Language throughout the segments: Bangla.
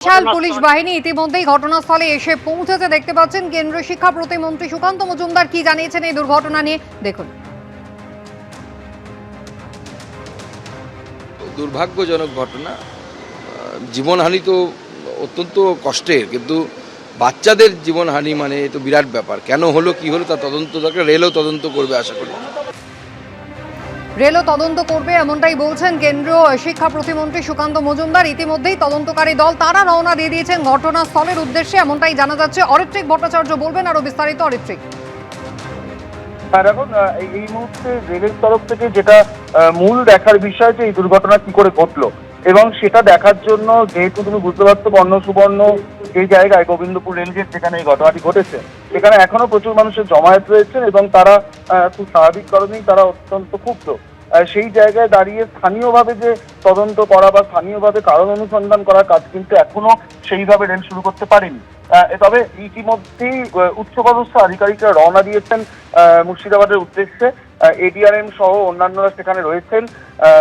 বিশাল পুলিশ বাহিনী ইতিমধ্যেই ঘটনাস্থলে এসে পৌঁছেছে। দেখতে পাচ্ছেন কেন্দ্রীয় শিক্ষা প্রতিমন্ত্রী সুকান্ত মজুমদার কি জানিয়েছেন এই দুর্ঘটনা নিয়ে, দেখুন। দুর্ভাগ্যজনক ঘটনা, জীবনহানি তো অত্যন্ত কষ্টের, কিন্তু বাচ্চাদের জীবনহানি মানে তো বিরাট ব্যাপার। কেন হলো কি হলো তার তদন্ত দরকার, রেলও তদন্ত করবে আশা করি। রেলও তদন্ত করবে এমনটাই বলছেন কেন্দ্রীয় শিক্ষা প্রতিমন্ত্রী সুকান্ত মজুমদার। ইতিমধ্যেই তদন্তকারী দল তারা রওনা দিয়ে দিয়েছেন ঘটনাস্থলের উদ্দেশ্যে, এমনটাই জানা যাচ্ছে। অরিত্রিক ভট্টাচার্য বলবেন আরো বিস্তারিত। অরিত্রিক, এখন এই মুহূর্তে রেলের তরফ থেকে যেটা মূল দেখার বিষয় যে এই দুর্ঘটনা কি করে ঘটলো, এবং সেটা দেখার জন্য যেহেতু তুমি বুঝতে পারছো বর্ণ সুবর্ণ যে জায়গায় গোবিন্দপুর রেলগেট যেখানে এই ঘটনাটি ঘটেছে, সেখানে এখনো প্রচুর মানুষের জমায়েত রয়েছে এবং তারা খুব স্বাভাবিক কারণেই তারা অত্যন্ত ক্ষুব্ধ। সেই জায়গায় দাঁড়িয়ে স্থানীয়ভাবে যে তদন্ত করা বা স্থানীয়ভাবে কারণ অনুসন্ধান করার কাজ কিন্তু এখনো সেইভাবে রেল শুরু করতে পারেনি। তবে ইতিমধ্যেই উচ্চপদস্থ আধিকারিকরা রওনা দিয়েছেন মুর্শিদাবাদের উদ্দেশ্যে। এডিআরএম সহ অন্যান্যরা সেখানে রয়েছেন,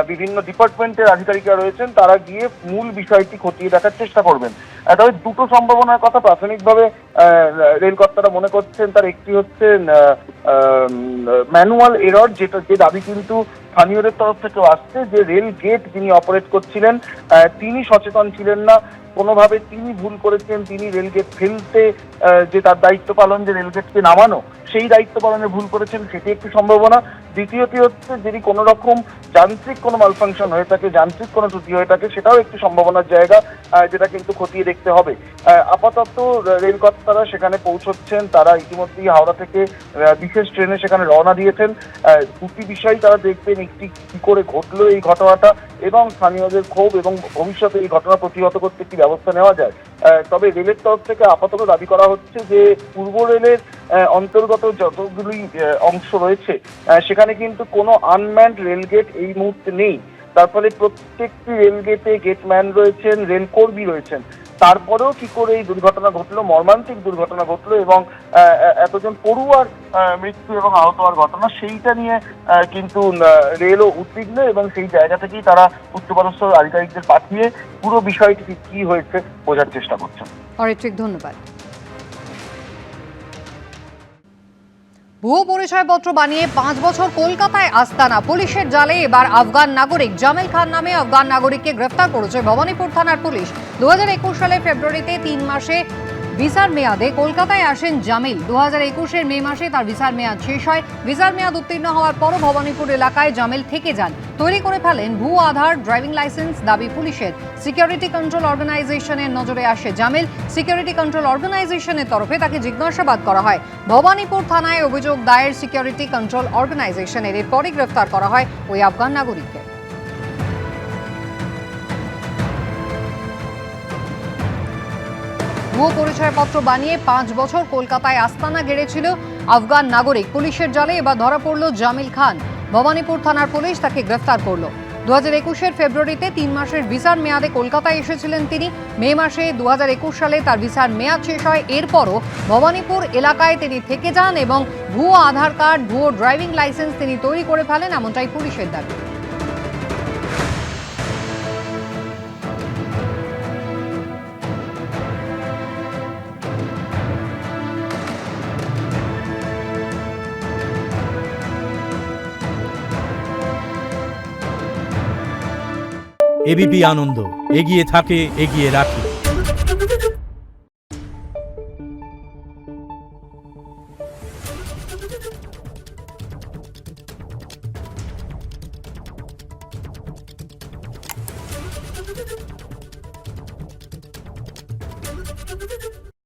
বিভিন্ন ডিপার্টমেন্টের আধিকারিকরা রয়েছেন, তারা গিয়ে মূল বিষয়টি খতিয়ে দেখার চেষ্টা করবেন। তবে দুটো সম্ভাবনার কথা প্রাথমিকভাবে রেলকর্তারা মনে করছেন। তার একটি হচ্ছে ম্যানুয়াল এরর, যে দাবি কিন্তু স্থানীয়দের তরফ থেকে আসছে, যে রেল গেট যিনি অপারেট করছিলেন তিনি সচেতন ছিলেন না, কোনোভাবে তিনি ভুল করেছেন, তিনি রেলগেট ফেলতে যে তার দায়িত্ব পালন, যে রেলগেটকে নামানো, সেই দায়িত্ব পালনে ভুল করেছেন, সেটি একটি সম্ভাবনা। দ্বিতীয়টি হচ্ছে যদি কোনো রকম যান্ত্রিক কোনো মালফাংশন হয়ে থাকে, যান্ত্রিক কোনো ত্রুটি হয়ে থাকে, সেটাও একটি সম্ভাবনার জায়গা, যেটা কিন্তু খতিয়ে দেখতে হবে। আপাতত রেলকর্তারা সেখানে পৌঁছচ্ছেন, তারা ইতিমধ্যেই হাওড়া থেকে বিশেষ ট্রেনে সেখানে রওনা দিয়েছেন। দুটি বিষয় তারা দেখবেন, একটি কি করে ঘটলো এই ঘটনাটা, এবং স্থানীয়দের ক্ষোভ, এবং ভবিষ্যতে এই ঘটনা প্রতিহত করতে কি ব্যবস্থা নেওয়া যায়। তবে রেলের তরফ থেকে আপাতত দাবি করা হচ্ছে যে পূর্ব রেলের অন্তর্গত যতগুলি অংশ রয়েছে সেখানে কিন্তু কোনো আনম্যান্ড রেলগেট এই মুহূর্তে নেই। তার ফলে প্রত্যেকটি রেলগেটে গেটম্যান রয়েছেন, রেল কর্মী রয়েছেন। তারপরেও কি করে এই দুর্ঘটনা ঘটলো, মর্মান্তিক দুর্ঘটনা ঘটলো, এবং এতজন পড়ুয়ার মৃত্যু এবং আহত হওয়ার ঘটনা, সেইটা নিয়ে কিন্তু রেলও উদ্বিগ্ন, এবং সেই জায়গা থেকেই তারা উচ্চপদস্থ আধিকারিকদের পাঠিয়ে পুরো বিষয়টি কি হয়েছে বোঝার চেষ্টা করছেন। অরিত্রিক, ধন্যবাদ। ভুয়ো পরিচয়পত্র বানিয়ে 5 বছর কলকাতায় আস্তানা, পুলিশের জালে এবার আফগান নাগরিক জামিল খান নামে আফগান নাগরিককে গ্রেফতার করেছে ভবানীপুর থানার পুলিশ। 2021 সালের ফেব্রুয়ারিতে 3 মাসে ভিসার মেয়াদে কলকাতায় আসেন জামিল। 2021-এর মে মাসে তার ভিসার মেয়াদ শেষ হয়। ভিসার মেয়াদ উত্তীর্ণ হওয়ার পরও ভবানীপুর এলাকায় জামিল থেকে যান। তৈরি করে ফেলেন ভুয়ো আধার, ড্রাইভিং লাইসেন্স। দাবি পুলিশের। সিকিউরিটি কন্ট্রোল অর্গানাইজেশনের নজরে আসে জামিল। সিকিউরিটি কন্ট্রোল অর্গানাইজেশনের তরফে তাকে জিজ্ঞাসাবাদ করা হয়। ভবানীপুর থানায় অভিযোগ দায়ের সিকিউরিটি কন্ট্রোল অর্গানাইজেশনের। এরপরই গ্রেফতার করা হয় ওই আফগান নাগরিককে। ভুয়ো পরিচয়পত্র বানিয়ে 5 বছর কলকাতায় আস্তানা গেড়েছিল আফগান নাগরিক। পুলিশের জালে এবার ধরা পড়ল জামিল খান। ভবানীপুর থানার পুলিশ তাকে গ্রেফতার করল। 2021-এর ফেব্রুয়ারিতে 3 মাসের ভিসার মেয়াদে কলকাতায় এসেছিলেন তিনি। মে মাসে 2021 সালে তার ভিসার মেয়াদ শেষ হয়। এরপরও ভবানীপুর এলাকায় তিনি থেকে যান এবং ভুয়ো আধার কার্ড, ভুয়ো ড্রাইভিং লাইসেন্স তিনি তৈরি করে ফেলেন, এমনটাই পুলিশের দাবি। এবিপি আনন্দ, এগিয়ে থাকে, এগিয়ে রাখে।